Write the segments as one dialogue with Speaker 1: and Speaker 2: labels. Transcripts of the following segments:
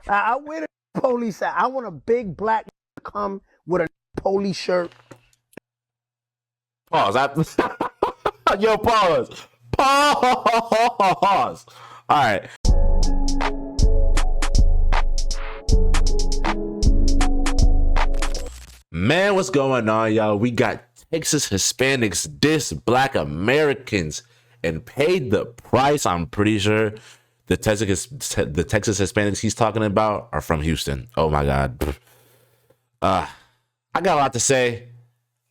Speaker 1: I wear the police hat. I want a big black come with a police shirt.
Speaker 2: Pause. Yo, pause. Pause. All right. Man, what's going on, y'all? We got Texas Hispanics diss Black Americans and paid the price. I'm pretty sure the Texas Hispanics he's talking about are from Houston. Oh my God. I got a lot to say.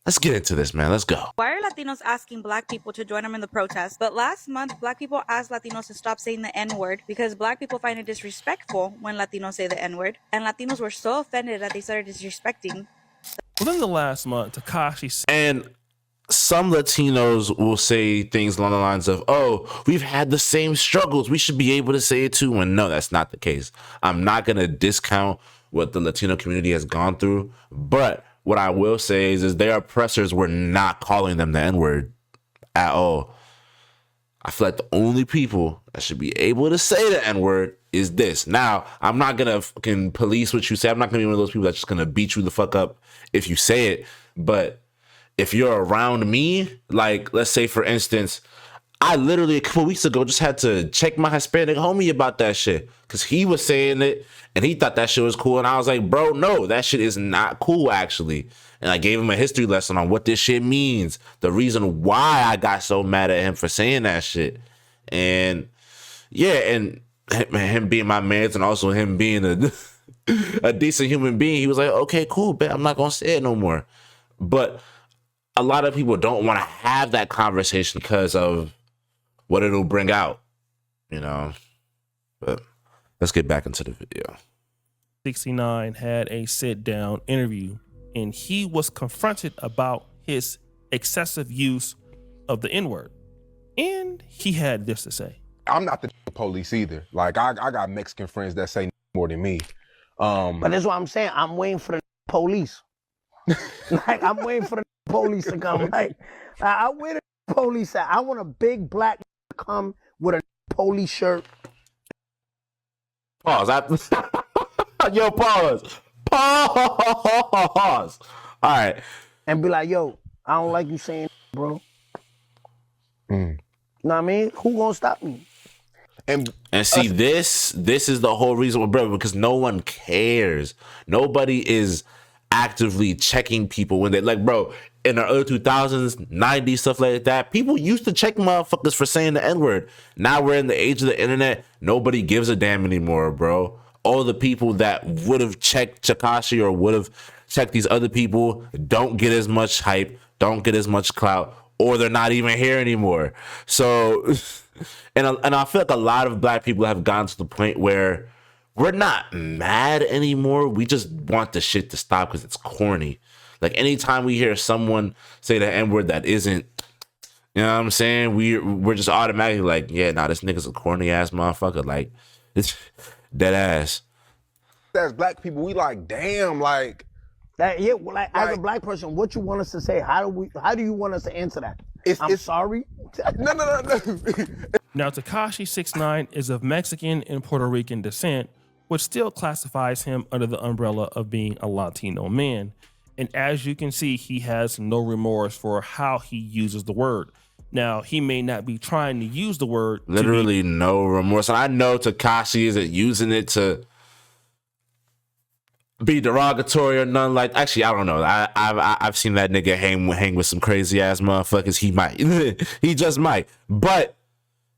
Speaker 2: Let's get into this, man. Let's go.
Speaker 3: Why are Latinos asking Black people to join them in the protest? But last month, Black people asked Latinos to stop saying the N-word because Black people find it disrespectful when Latinos say the N-word. And Latinos were so offended that they started disrespecting.
Speaker 4: Within the last month, Tekashi
Speaker 2: and some Latinos will say things along the lines of, oh, we've had the same struggles, we should be able to say it too. And no, that's not the case. I'm not going to discount what the Latino community has gone through, but what I will say is their oppressors were not calling them the N-word at all. I feel like the only people that should be able to say the N-word is this. Now, I'm not going to fucking police what you say. I'm not going to be one of those people that's just going to beat you the fuck up if you say it. But if you're around me, like, let's say, for instance, I literally a couple weeks ago just had to check my Hispanic homie about that shit because he was saying it and he thought that shit was cool. And I was like, bro, no, that shit is not cool, actually. And I gave him a history lesson on what this shit means, the reason why I got so mad at him for saying that shit. And yeah, and him being my man and also him being a decent human being, he was like, okay, cool, bet I'm not going to say it no more. But a lot of people don't want to have that conversation because of what it'll bring out, you know. But let's get back into the video.
Speaker 4: 69 had a sit-down interview, and he was confronted about his excessive use of the N-word. And he had this to say.
Speaker 5: I'm not the police either. Like, I got Mexican friends that say more than me.
Speaker 1: But that's what I'm saying. I'm waiting for the police. Like, I'm waiting for the police to come. Like, I wear the police hat. I want a big black come with a police shirt.
Speaker 2: Pause. Yo, pause. Pause. All right.
Speaker 1: And be like, yo, I don't like you saying bro. You know what I mean? Who gonna stop me?
Speaker 2: And see, this is the whole reason, bro, because no one cares. Nobody is actively checking people when they, like, bro, in the early 2000s, 90s, stuff like that, people used to check motherfuckers for saying the N-word. Now we're in the age of the internet. Nobody gives a damn anymore, bro. All the people that would have checked Tekashi or would have checked these other people don't get as much hype, don't get as much clout, or they're not even here anymore. So, and I feel like a lot of Black people have gotten to the point where we're not mad anymore. We just want the shit to stop because it's corny. Like, anytime we hear someone say the N-word that isn't, you know what I'm saying? We're just automatically like, yeah, nah, this nigga's a corny ass motherfucker. Like, it's dead ass.
Speaker 5: As Black people, we like, damn, like
Speaker 1: that. Yeah, like as a Black person, what you want us to say? How do you want us to answer that? I'm sorry.
Speaker 5: No.
Speaker 4: Now, Tekashi 69 is of Mexican and Puerto Rican descent, which still classifies him under the umbrella of being a Latino man. And as you can see, he has no remorse for how he uses the word. Now, he may not be trying to use the word.
Speaker 2: Literally no remorse. And I know Tekashi isn't using it to be derogatory or none. Like, actually, I don't know. I've seen that nigga hang with some crazy ass motherfuckers. He might. He just might. But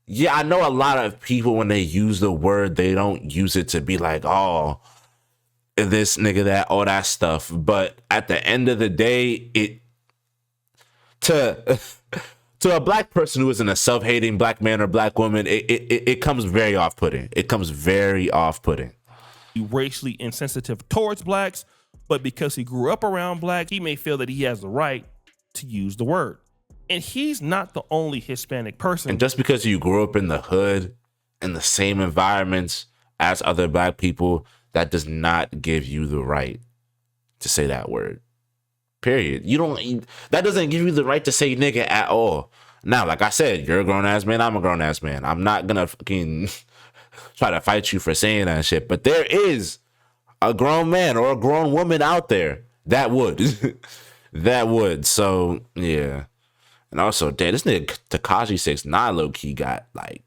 Speaker 2: yeah, I know a lot of people, when they use the word, they don't use it to be like, oh, this nigga, that, all that stuff. But at the end of the day, to a Black person who isn't a self-hating Black man or Black woman, it comes very off-putting. It comes very off-putting.
Speaker 4: Racially insensitive towards Blacks, but because he grew up around Black, he may feel that he has the right to use the word. And he's not the only Hispanic person.
Speaker 2: And just because you grew up in the hood, in the same environments as other Black people, that does not give you the right to say that word. Period. That doesn't give you the right to say nigga at all. Now, like I said, you're a grown ass man, I'm a grown ass man. I'm not gonna fucking try to fight you for saying that shit. But there is a grown man or a grown woman out there that would. That would. So, yeah. And also, damn, this nigga Tekashi 6ix9ine low-key got, like,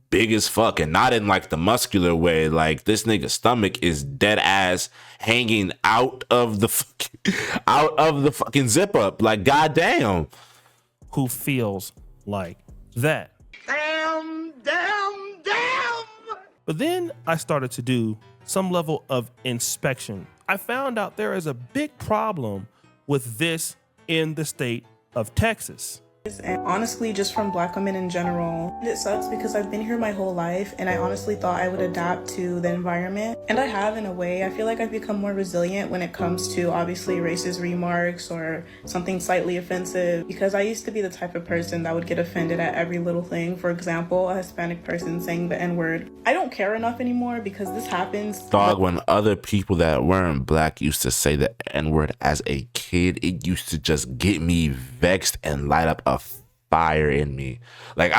Speaker 2: big as fuck, and not in, like, the muscular way. Like, this nigga's stomach is dead ass hanging out of the fucking zip up. Like, goddamn.
Speaker 4: Who feels like that?
Speaker 1: Damn.
Speaker 4: But then I started to do some level of inspection. I found out there is a big problem with this in the state of Texas.
Speaker 6: And honestly, just from Black women in general, it sucks because I've been here my whole life and I honestly thought I would adapt to the environment. And I have in a way. I feel like I've become more resilient when it comes to obviously racist remarks or something slightly offensive, because I used to be the type of person that would get offended at every little thing. For example, a Hispanic person saying the N-word. I don't care enough anymore because this happens.
Speaker 2: Dog, when other people that weren't Black used to say the N-word as a kid, it used to just get me vexed and light up a fire in me. Like,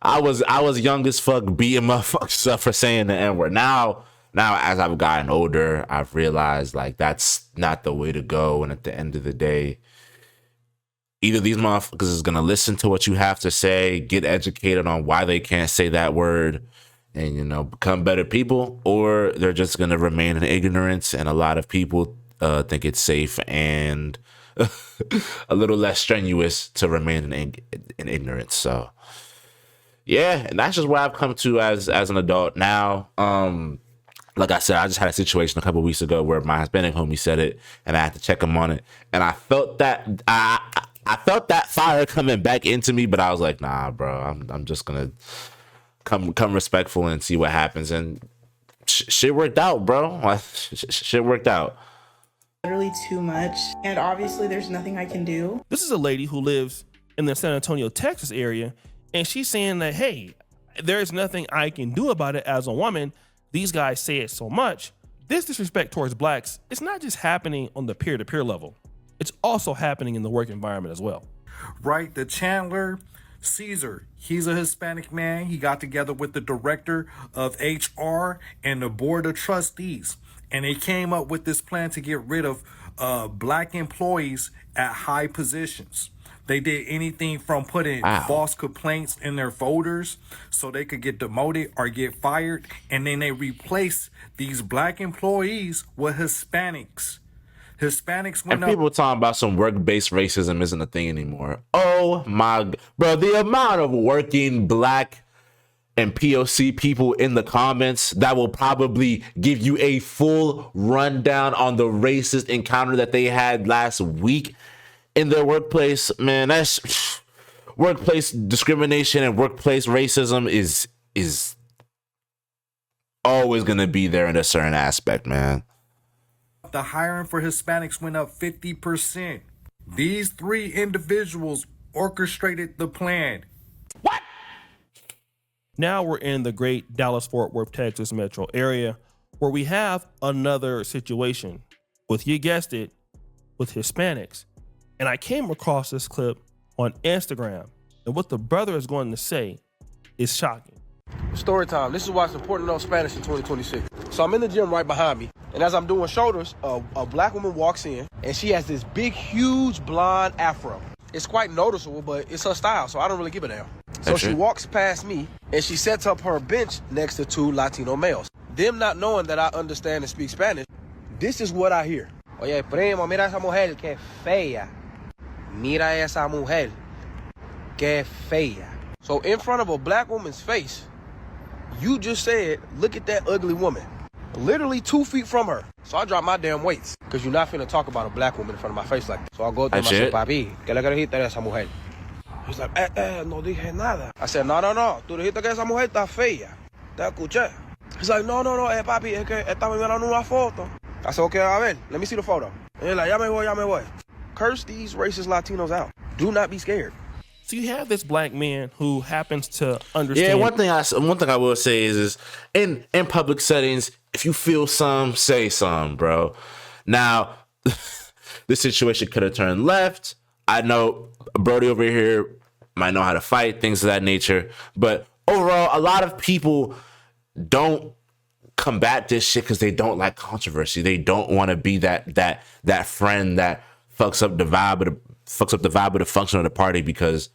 Speaker 2: I was young as fuck, beating motherfuckers up for saying the N-word. Now as I've gotten older, I've realized, like, that's not the way to go. And at the end of the day, either these motherfuckers is gonna listen to what you have to say, get educated on why they can't say that word, and, you know, become better people, or they're just gonna remain in ignorance. And a lot of people think it's safe and a little less strenuous to remain in ignorance. So yeah, and that's just where I've come to as an adult now. Like I said, I just had a situation a couple weeks ago where my Hispanic homie said it, and I had to check him on it, and I felt that I felt that fire coming back into me, but I was like, nah, bro, I'm just gonna come respectful and see what happens. And shit worked out, bro. Like, shit worked out.
Speaker 6: Literally too much, and obviously there's nothing I can do.
Speaker 4: This is a lady who lives in the San Antonio, Texas area, and she's saying that, hey, there's nothing I can do about it as a woman. These guys say it so much. This disrespect towards Blacks, it's not just happening on the peer-to-peer level. It's also happening in the work environment as well.
Speaker 7: Right, the Chandler Caesar, he's a Hispanic man. He got together with the director of HR and the board of trustees, and they came up with this plan to get rid of Black employees at high positions. They did anything from putting false complaints in their folders so they could get demoted or get fired, and then they replaced these Black employees with Hispanics. Hispanics went
Speaker 2: and people talking about some work-based racism isn't a thing anymore. Oh my, bro, the amount of working Black and POC people in the comments that will probably give you a full rundown on the racist encounter that they had last week in their workplace. Man, that's workplace discrimination and workplace racism is always going to be there in a certain aspect, man.
Speaker 7: The hiring for Hispanics went up 50%. These three individuals orchestrated the plan.
Speaker 2: What?
Speaker 4: Now we're in the great Dallas-Fort Worth, Texas metro area, where we have another situation with, you guessed it, with Hispanics. And I came across this clip on Instagram, and what the brother is going to say is shocking.
Speaker 8: Story time. This is why it's important to know Spanish in 2026. So I'm in the gym right behind me, and as I'm doing shoulders, a Black woman walks in, and she has this big, huge blonde afro. It's quite noticeable, but it's her style, so I don't really give a damn. So she walks past me, and she sets up her bench next to two Latino males. Them not knowing that I understand and speak Spanish, this is what I hear. Oye, primo, mira esa mujer que fea. Mira esa mujer que fea. So in front of a Black woman's face, you just said, look at that ugly woman. Literally 2 feet from her. So I drop my damn weights, because you're not finna talk about a Black woman in front of my face like that. So I go to him, I say, papi, ¿qué le dijiste a esa mujer? He's like, no dije nada. I said, no. Tú dijiste que esa mujer está fea. Te escuché. He's like, no, papi, es que estaba mirando una foto. I said, okay, a ver, let me see the photo. And he's like, ya me voy. Curse these racist Latinos out. Do not be scared.
Speaker 4: So you have this Black man who happens to understand.
Speaker 2: Yeah, one thing I will say is in public settings, if you feel some, say some, bro. Now, this situation could have turned left. I know Brody over here might know how to fight, things of that nature. But overall, a lot of people don't combat this shit because they don't like controversy. They don't want to be that friend that fucks up the vibe of the function of the party because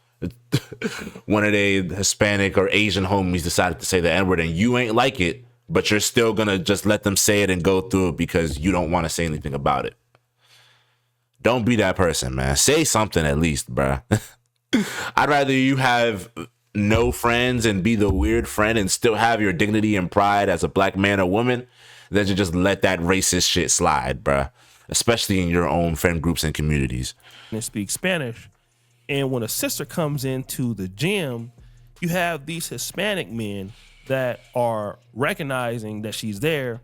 Speaker 2: one of the Hispanic or Asian homies decided to say the N-word and you ain't like it, but you're still gonna just let them say it and go through it because you don't want to say anything about it. Don't be that person, man. Say something at least, bruh. I'd rather you have no friends and be the weird friend and still have your dignity and pride as a black man or woman than to just let that racist shit slide, bruh. Especially in your own friend groups and communities.
Speaker 4: And speak Spanish. And when a sister comes into the gym, you have these Hispanic men that are recognizing that she's there,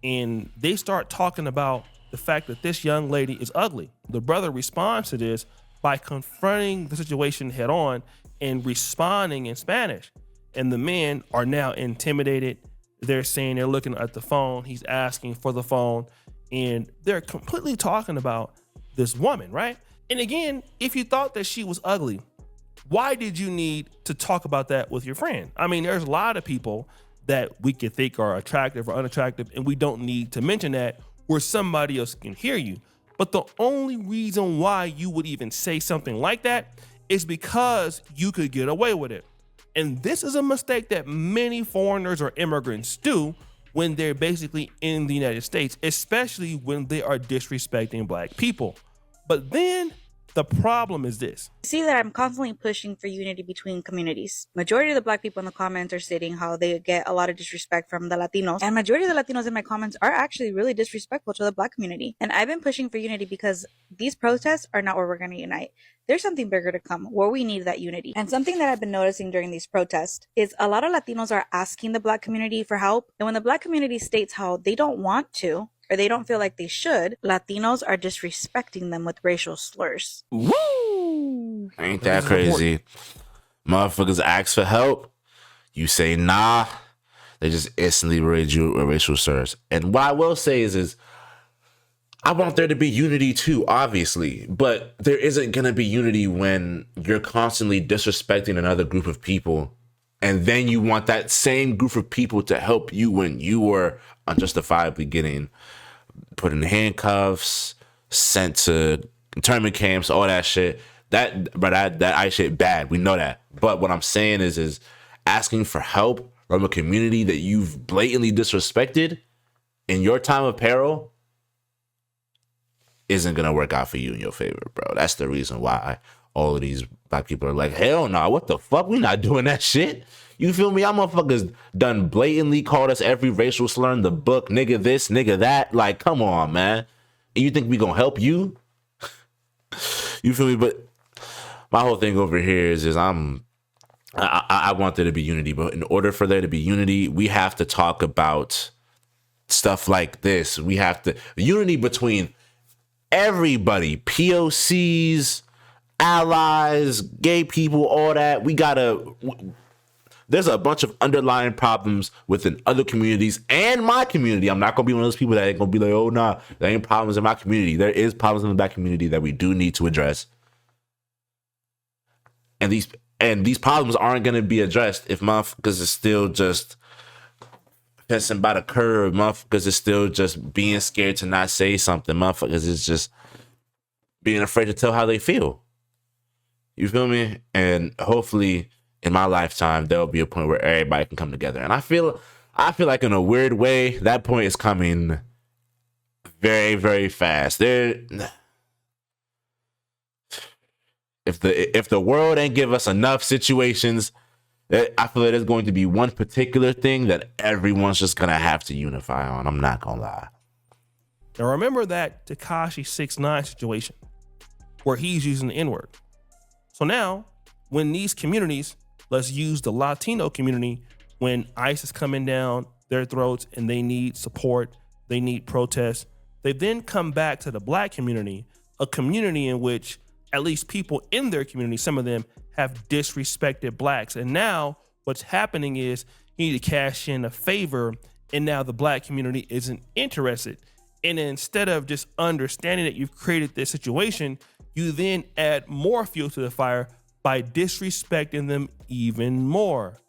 Speaker 4: and they start talking about the fact that this young lady is ugly. The brother responds to this by confronting the situation head on and responding in Spanish. And the men are now intimidated. They're saying they're looking at the phone. He's asking for the phone, and they're completely talking about this woman, right? And again, if you thought that she was ugly, why did you need to talk about that with your friend? I mean, there's a lot of people that we could think are attractive or unattractive, and we don't need to mention that where somebody else can hear you. But the only reason why you would even say something like that is because you could get away with it. And this is a mistake that many foreigners or immigrants do when they're basically in the United States, especially when they are disrespecting black people. But then the problem is this.
Speaker 3: See that I'm constantly pushing for unity between communities. Majority of the black people in the comments are stating how they get a lot of disrespect from the Latinos. And majority of the Latinos in my comments are actually really disrespectful to the black community. And I've been pushing for unity because these protests are not where we're going to unite. There's something bigger to come where we need that unity. And something that I've been noticing during these protests is a lot of Latinos are asking the black community for help. And when the black community states how they don't want to, or they don't feel like they should, Latinos are disrespecting them with racial slurs.
Speaker 4: Woo!
Speaker 2: Ain't that crazy? Motherfuckers ask for help. You say nah. They just instantly raise you with racial slurs. And what I will say is I want there to be unity too, obviously. But there isn't going to be unity when you're constantly disrespecting another group of people. And then you want that same group of people to help you when you were unjustifiably getting put in handcuffs, sent to internment camps, all that shit. That ice shit bad. We know that. But what I'm saying is asking for help from a community that you've blatantly disrespected in your time of peril isn't gonna work out for you in your favor, bro. That's the reason why all of these black people are like, hell no, what the fuck? We not doing that shit. You feel me? Y'all motherfuckers done blatantly called us every racial slur in the book, nigga this, nigga that. Like, come on, man. And you think we gonna help you? You feel me? But my whole thing over here is I want there to be unity, but in order for there to be unity, we have to talk about stuff like this. We have to unity between everybody, POCs, allies, gay people, all that. There's a bunch of underlying problems within other communities and my community. I'm not gonna be one of those people that ain't gonna be like, oh nah, there ain't problems in my community. There is problems in the black community that we do need to address. And these problems aren't gonna be addressed if motherfuckers is still just pissing by the curb, motherfuckers is still just being scared to not say something, motherfuckers is just being afraid to tell how they feel. You feel me? And hopefully in my lifetime, there'll be a point where everybody can come together. And I feel like in a weird way, that point is coming very, very fast. If the world ain't give us enough situations, I feel like there's going to be one particular thing that everyone's just gonna have to unify on. I'm not gonna lie.
Speaker 4: Now remember that Tekashi 6ix9ine situation where he's using the N-word. So now, when these communities, let's use the Latino community, when ICE is coming down their throats and they need support, they need protest, they then come back to the black community, a community in which at least people in their community, some of them have disrespected blacks. And now what's happening is you need to cash in a favor, and now the black community isn't interested. And instead of just understanding that you've created this situation, you then add more fuel to the fire by disrespecting them even more.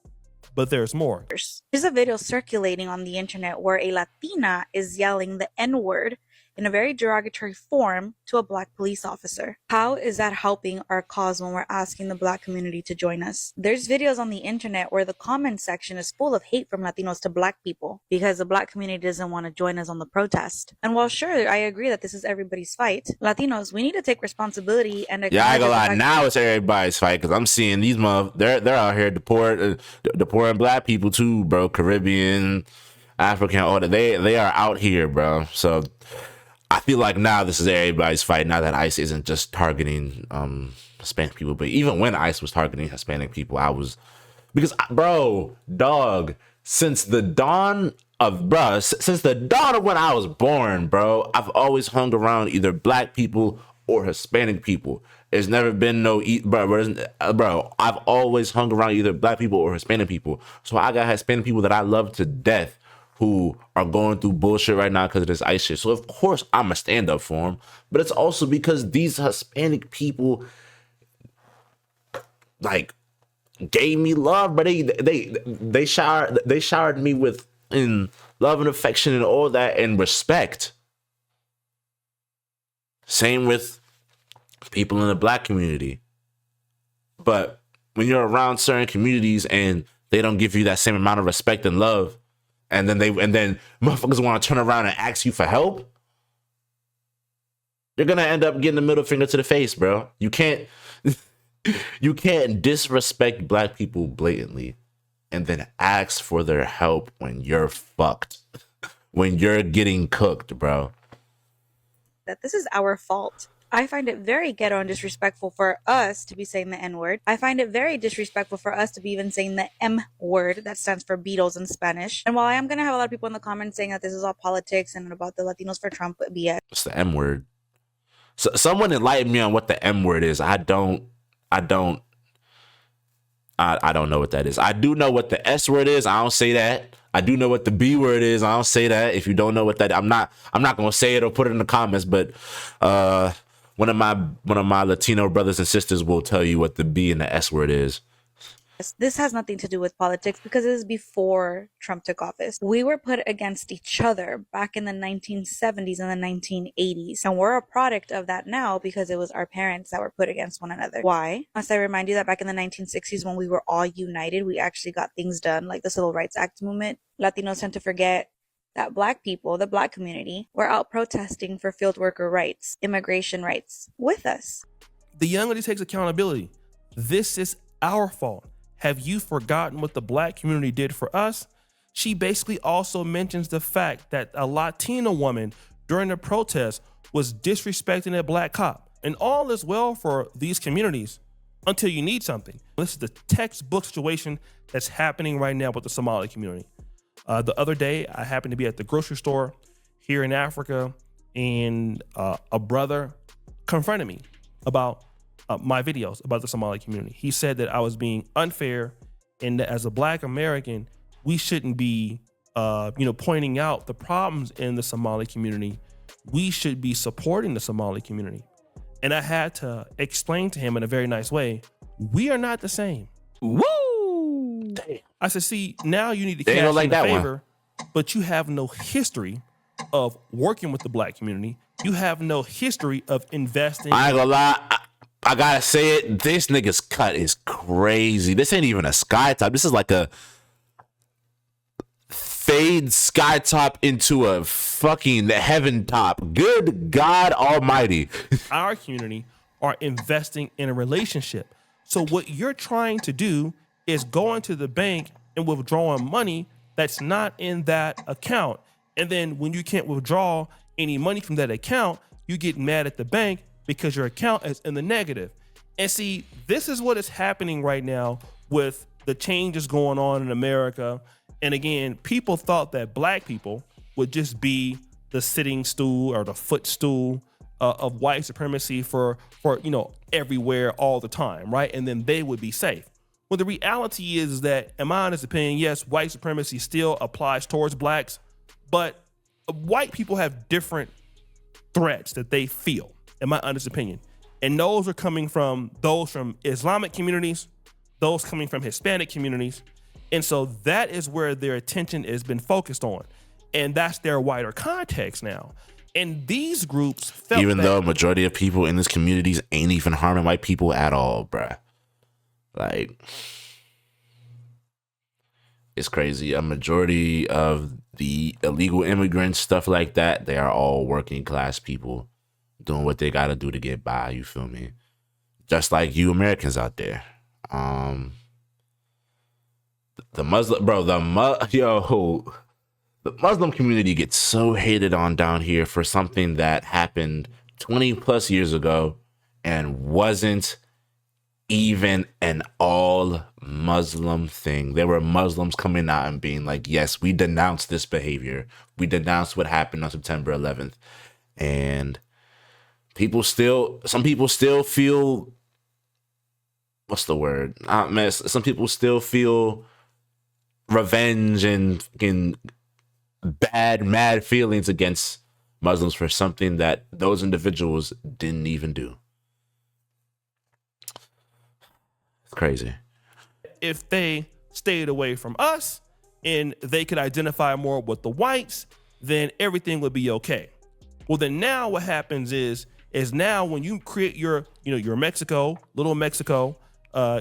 Speaker 4: but there's more.
Speaker 3: There's a video circulating on the internet where a Latina is yelling the N-word in a very derogatory form to a Black police officer. How is that helping our cause when we're asking the Black community to join us? There's videos on the internet where the comment section is full of hate from Latinos to Black people because the Black community doesn't want to join us on the protest. And while sure, I agree that this is everybody's fight, Latinos, we need to take responsibility and
Speaker 2: Yeah, I ain't
Speaker 3: acknowledge
Speaker 2: gonna
Speaker 3: the
Speaker 2: lie.
Speaker 3: fact
Speaker 2: Now it's everybody's fight because I'm seeing these they're out here deporting Black people too, bro. Caribbean, African, all that. They are out here, bro. So I feel like now this is everybody's fight. Now that ICE isn't just targeting Hispanic people, but even when ICE was targeting Hispanic people, since the dawn of when I was born, bro, I've always hung around either Black people or Hispanic people. There's never been bro. I've always hung around either Black people or Hispanic people. So I got Hispanic people that I love to death who are going through bullshit right now because of this ICE shit. So of course I'm a stand up for them, but it's also because these Hispanic people like gave me love, but they showered me with in love and affection and all that and respect. Same with people in the Black community. But when you're around certain communities and they don't give you that same amount of respect and love, and then motherfuckers want to turn around and ask you for help, you're gonna end up getting the middle finger to the face, bro. You can't disrespect Black people blatantly and then ask for their help when you're fucked, when you're getting cooked, bro.
Speaker 3: that this is our fault. I find it very ghetto and disrespectful for us to be saying the N-word. I find it very disrespectful for us to be even saying the M-word, that stands for Beatles in Spanish. And while I am going to have a lot of people in the comments saying that this is all politics and about the Latinos for Trump BS.
Speaker 2: It's the M-word. So someone enlighten me on what the M-word is. I don't know what that is. I do know what the S word is. I don't say that. I do know what the B word is. I don't say that. If you don't know what that, I'm not gonna say it or put it in the comments. But one of my Latino brothers and sisters will tell you what the B and the S word is.
Speaker 3: This has nothing to do with politics because it is before Trump took office. We were put against each other back in the 1970s and the 1980s. And we're a product of that now because it was our parents that were put against one another. Why? Must I remind you that back in the 1960s when we were all united, we actually got things done like the Civil Rights Act movement. Latinos tend to forget that Black people, the Black community, were out protesting for field worker rights, immigration rights with us.
Speaker 4: The young lady takes accountability. This is our fault. Have you forgotten what the Black community did for us? She basically also mentions the fact that a Latina woman during the protest was disrespecting a Black cop. And all is well for these communities until you need something. This is the textbook situation that's happening right now with the Somali community. The other day, I happened to be at the grocery store here in Africa, and a brother confronted me about my videos about the Somali community. He said that I was being unfair and that as a Black American, we shouldn't be, pointing out the problems in the Somali community. We should be supporting the Somali community. And I had to explain to him in a very nice way, we are not the same.
Speaker 2: Woo! Damn.
Speaker 4: I said, see, now you need to cash in the favor, but you have no history of working with the Black community. You have no history of investing.
Speaker 2: I ain't gonna lie. I gotta say it. This nigga's cut is crazy. This ain't even a sky top. This is like a fade sky top into a fucking heaven top. Good God Almighty.
Speaker 4: Our community are investing in a relationship. So what you're trying to do is going to the bank and withdrawing money that's not in that account. And then when you can't withdraw any money from that account, you get mad at the bank because your account is in the negative. And see, this is what is happening right now with the changes going on in America. And again, people thought that Black people would just be the sitting stool or the footstool of white supremacy for everywhere all the time, right? And then they would be safe. Well, the reality is that, in my honest opinion, yes, white supremacy still applies towards Blacks, but white people have different threats that they feel, in my honest opinion. And those are coming from those from Islamic communities, those coming from Hispanic communities. And so that is where their attention has been focused on. And that's their wider context now. And these groups felt
Speaker 2: even
Speaker 4: that,
Speaker 2: though majority of people in these communities ain't even harming white people at all, bruh. Like, it's crazy. A majority of the illegal immigrants, stuff like that, they are all working class people doing what they gotta do to get by, you feel me? Just like you Americans out there. The Muslim, bro, the Muslim community gets so hated on down here for something that happened 20 plus years ago and wasn't even an all Muslim thing. There were Muslims coming out and being like, yes, we denounce this behavior. We denounce what happened on September 11th. And some people still feel, what's the word? Some people still feel revenge and mad feelings against Muslims for something that those individuals didn't even do. It's crazy.
Speaker 4: if they stayed away from us and they could identify more with the whites, then everything would be okay. Well, then now what happens is now when you create your Mexico, little Mexico,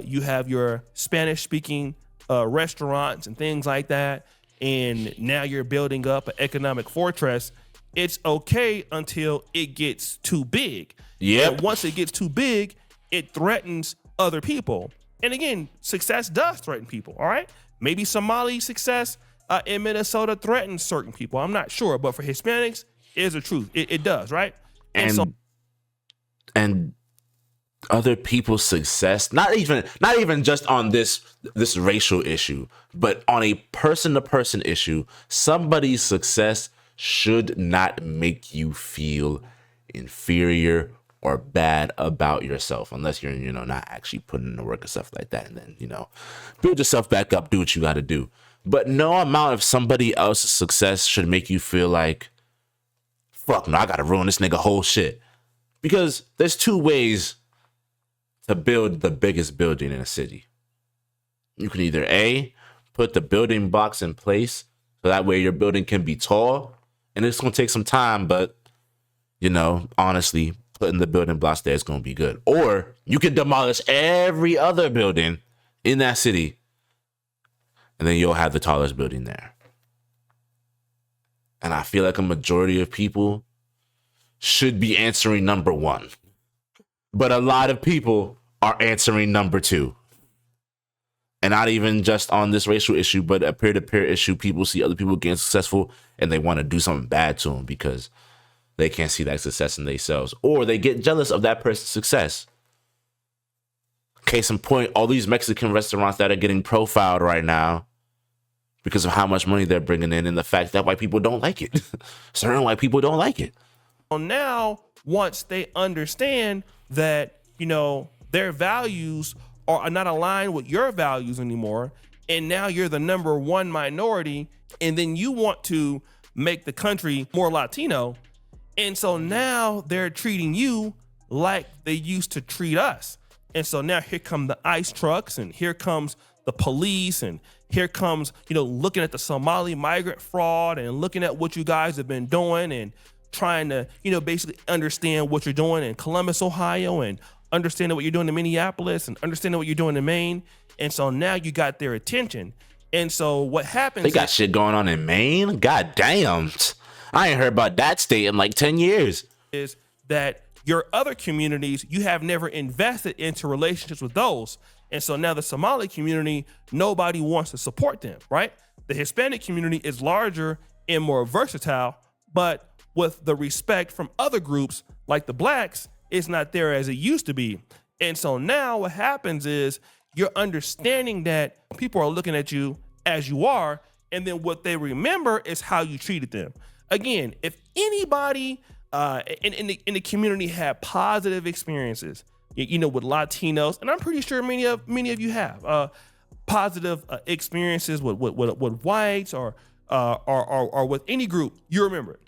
Speaker 4: you have your Spanish speaking restaurants and things like that. And now you're building up an economic fortress. It's okay until it gets too big.
Speaker 2: Yeah.
Speaker 4: Once it gets too big, it threatens other people. And again, success does threaten people. All right. Maybe Somali success in Minnesota threatens certain people. I'm not sure, but for Hispanics, it is the truth. It does, right?
Speaker 2: And other people's success, not even just on this racial issue, but on a person-to-person issue, somebody's success should not make you feel inferior or bad about yourself, unless you're not actually putting in the work and stuff like that. And then build yourself back up, do what you got to do. But no amount of somebody else's success should make you feel like, fuck no, I gotta ruin this nigga whole shit. Because there's two ways to build the biggest building in a city. You can either A, put the building blocks in place so that way your building can be tall, and it's gonna take some time, but honestly, putting the building blocks there is gonna be good. Or you can demolish every other building in that city, and then you'll have the tallest building there. And I feel like a majority of people should be answering number one. But a lot of people are answering number two. And not even just on this racial issue, but a peer-to-peer issue. People see other people getting successful and they want to do something bad to them because they can't see that success in themselves. Or they get jealous of that person's success. Case in point, all these Mexican restaurants that are getting profiled right now because of how much money they're bringing in and the fact that white people don't like it. Certain white people don't like it.
Speaker 4: So now, once they understand that, their values are not aligned with your values anymore, and now you're the number one minority, and then you want to make the country more Latino, and so now they're treating you like they used to treat us. And so now here come the ICE trucks, and here comes the police, and here comes, looking at the Somali migrant fraud and looking at what you guys have been doing and trying to, basically understand what you're doing in Columbus, Ohio, and understanding what you're doing in Minneapolis and understanding what you're doing in Maine. And so now you got their attention. And so what happens?
Speaker 2: They got shit going on in Maine? God damn. I ain't heard about that state in like 10 years.
Speaker 4: Is that your other communities, you have never invested into relationships with those. And so now the Somali community, nobody wants to support them, right? The Hispanic community is larger and more versatile, but with the respect from other groups like the blacks, it's not there as it used to be. And so now what happens is you're understanding that people are looking at you as you are, and then what they remember is how you treated them. Again, if anybody in the community had positive experiences, with Latinos, and I'm pretty sure many of you have positive experiences with whites or with any group, you remember it.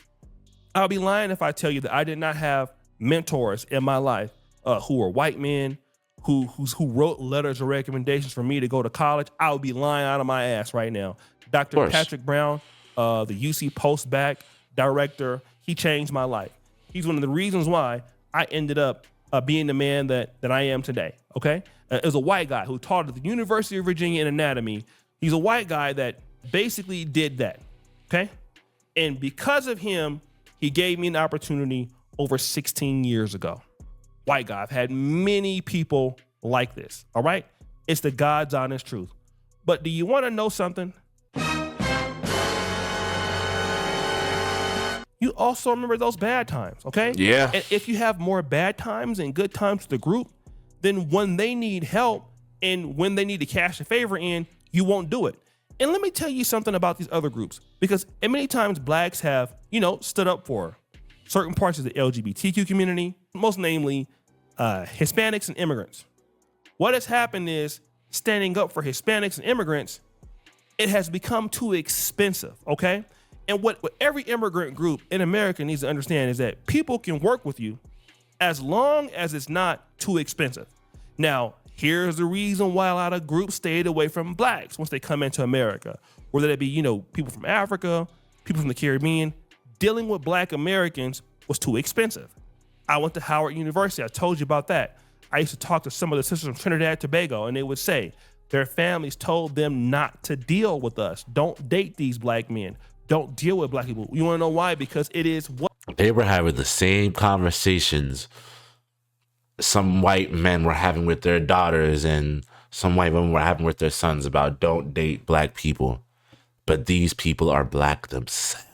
Speaker 4: I'll be lying if I tell you that I did not have mentors in my life who were white men, who wrote letters of recommendations for me to go to college, I would be lying out of my ass right now. Dr. Patrick Brown, the UC Postback director, he changed my life. He's one of the reasons why I ended up being the man that I am today. Okay, as a white guy who taught at the University of Virginia in anatomy, he's a white guy that basically did that. Okay, and because of him, he gave me an opportunity over 16 years ago. White guy. I've had many people like this. All right, it's the God's honest truth. But do you want to know something? You also remember those bad times, okay?
Speaker 2: Yeah.
Speaker 4: And if you have more bad times and good times with the group, then when they need help and when they need to cash a favor in, you won't do it. And let me tell you something about these other groups, because many times blacks have, stood up for certain parts of the LGBTQ community, most namely Hispanics and immigrants. What has happened is standing up for Hispanics and immigrants, it has become too expensive, okay? And what every immigrant group in America needs to understand is that people can work with you as long as it's not too expensive. Now, here's the reason why a lot of groups stayed away from blacks once they come into America, whether that be, people from Africa, people from the Caribbean. Dealing with black Americans was too expensive. I went to Howard University. I told you about that. I used to talk to some of the sisters from Trinidad and Tobago, and they would say their families told them not to deal with us. Don't date these black men. Don't deal with black people. You want to know why? Because it is what
Speaker 2: They were having the same conversations some white men were having with their daughters and some white women were having with their sons about don't date black people. But these people are black themselves.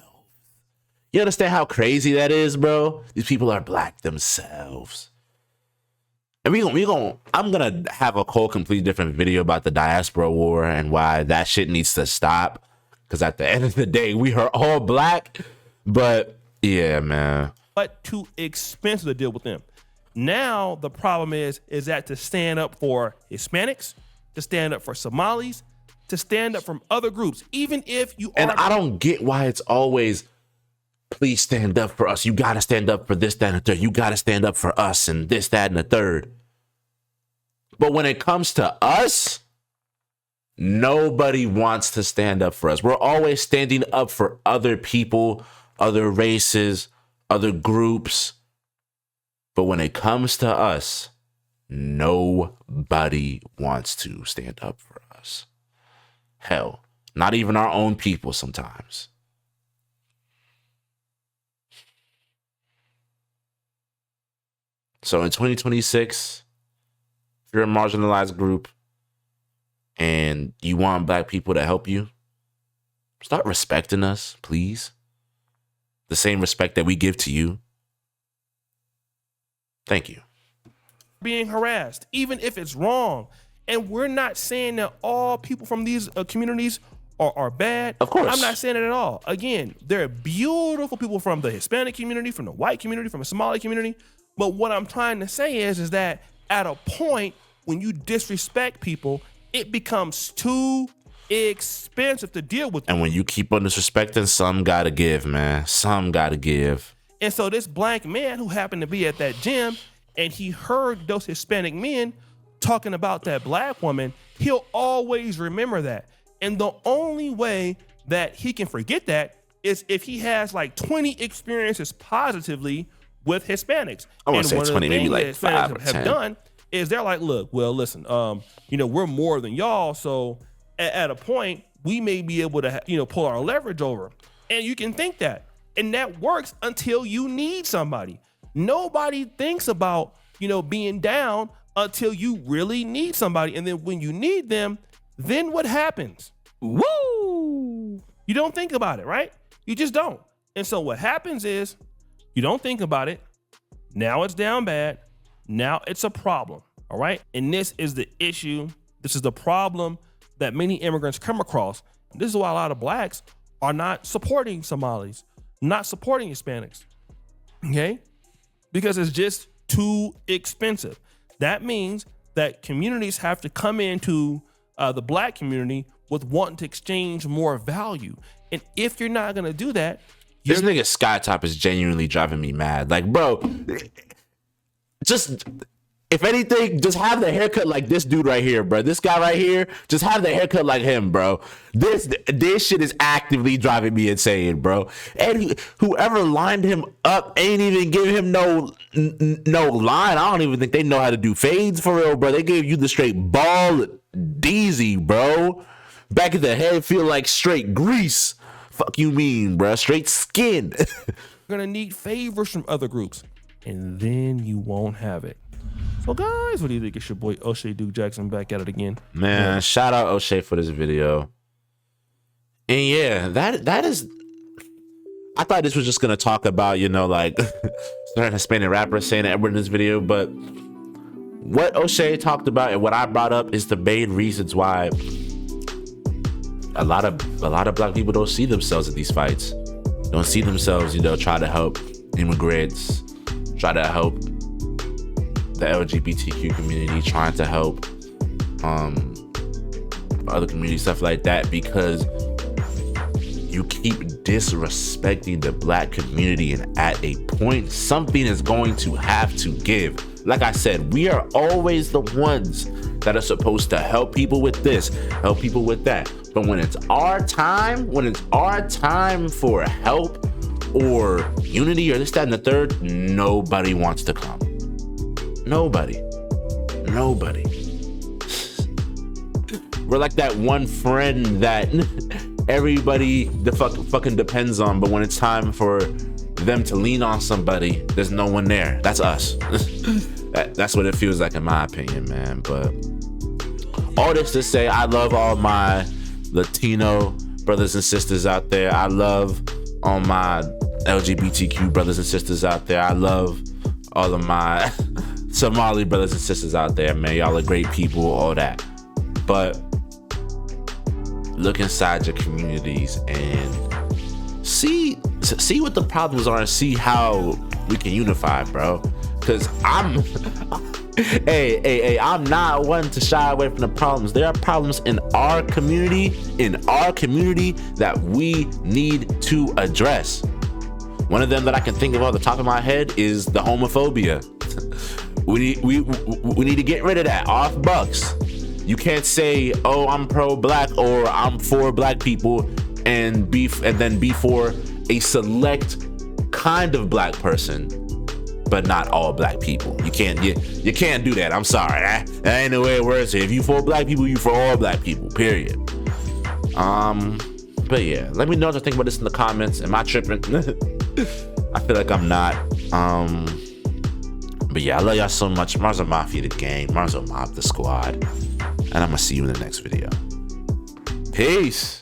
Speaker 2: You understand how crazy that is, bro? These people are black themselves. And I'm gonna have a whole completely different video about the diaspora war and why that shit needs to stop. Because at the end of the day, we are all black. But yeah, man.
Speaker 4: But too expensive to deal with them. Now the problem is that to stand up for Hispanics, to stand up for Somalis, to stand up from other groups, even if you are.
Speaker 2: And I don't get why it's always, please stand up for us. You got to stand up for this, that, and the third. You got to stand up for us and this, that, and the third. But when it comes to us, nobody wants to stand up for us. We're always standing up for other people, other races, other groups. But when it comes to us, nobody wants to stand up for us. Hell, not even our own people sometimes. So in 2026, if you're a marginalized group and you want black people to help you, start respecting us, please. The same respect that we give to you. Thank you.
Speaker 4: Being harassed, even if it's wrong. And we're not saying that all people from these communities are bad.
Speaker 2: Of course.
Speaker 4: I'm not saying it at all. Again, there are beautiful people from the Hispanic community, from the white community, from the Somali community. But what I'm trying to say is that at a point when you disrespect people, it becomes too expensive to deal with.
Speaker 2: And when you keep on disrespecting, some gotta give, man. Some gotta give.
Speaker 4: And so this black man who happened to be at that gym and he heard those Hispanic men talking about that black woman, he'll always remember that. And the only way that he can forget that is if he has like 20 experiences positively with Hispanics.
Speaker 2: I want to say 20, maybe like 5 or 10.
Speaker 4: Have done is they're like, look, well, listen, we're more than y'all. So at a point, we may be able to, pull our leverage over. And you can think that. And that works until you need somebody. Nobody thinks about, being down until you really need somebody. And then when you need them, then what happens? Woo! You don't think about it, right? You just don't. And so what happens is you don't think about it. Now it's down bad. Now it's a problem. All right. And this is the issue. This is the problem that many immigrants come across. This is why a lot of blacks are not supporting Somalis, not supporting Hispanics. Okay. Because it's just too expensive. That means that communities have to come into the black community with wanting to exchange more value. And if you're not going to do that,
Speaker 2: this nigga Skytop is genuinely driving me mad. Like, bro, just if anything, just have the haircut like this dude right here, bro. This guy right here, just have the haircut like him, bro. This shit is actively driving me insane, bro. And whoever lined him up ain't even give him no line. I don't even think they know how to do fades for real, bro. They gave you the straight ball deezy, bro. Back of the head feel like straight grease. Fuck you mean, bro? Straight skin.
Speaker 4: You're gonna need favors from other groups, and then you won't have it. So guys, what do you think? It's your boy O'Shea Duke Jackson back at it again.
Speaker 2: Man, shout out O'Shea for this video. And yeah, that is, I thought this was just gonna talk about, you know, like certain Hispanic rappers saying that in this video, but what O'Shea talked about and what I brought up is the main reasons why a lot of black people don't see themselves in these fights. Don't see themselves, you know, try to help immigrants, try to help the LGBTQ community, trying to help other communities, stuff like that, because you keep disrespecting the black community, and at a point something is going to have to give. Like I said, we are always the ones that are supposed to help people with this, help people with that. But when it's our time, for help or unity or this, that, and the third, nobody wants to come. Nobody. We're like that one friend that everybody fucking depends on, but when it's time for them to lean on somebody, there's no one there. That's us. That's what it feels like, in my opinion, man. But all this to say, I love all my Latino brothers and sisters out there. I love all my LGBTQ brothers and sisters out there. I love all of my Somali brothers and sisters out there, man. Y'all are great people, all that. But look inside your communities and see what the problems are and see how we can unify, bro. Cause I'm I'm not one to shy away from the problems. There are problems in our community that we need to address. One of them that I can think of off the top of my head is the homophobia. We need to get rid of that off bucks. You can't say, oh, I'm pro-black or I'm for black people and then be for a select kind of black person, but not all black people. You can't do that. I'm sorry. That ain't the way it works. If you for black people, you for all black people, period. But yeah, let me know what you think about this in the comments. Am I tripping? I feel like I'm not. But yeah, I love y'all so much. Marso Mafia the gang, Marso Mob the squad. And I'm gonna see you in the next video. Peace.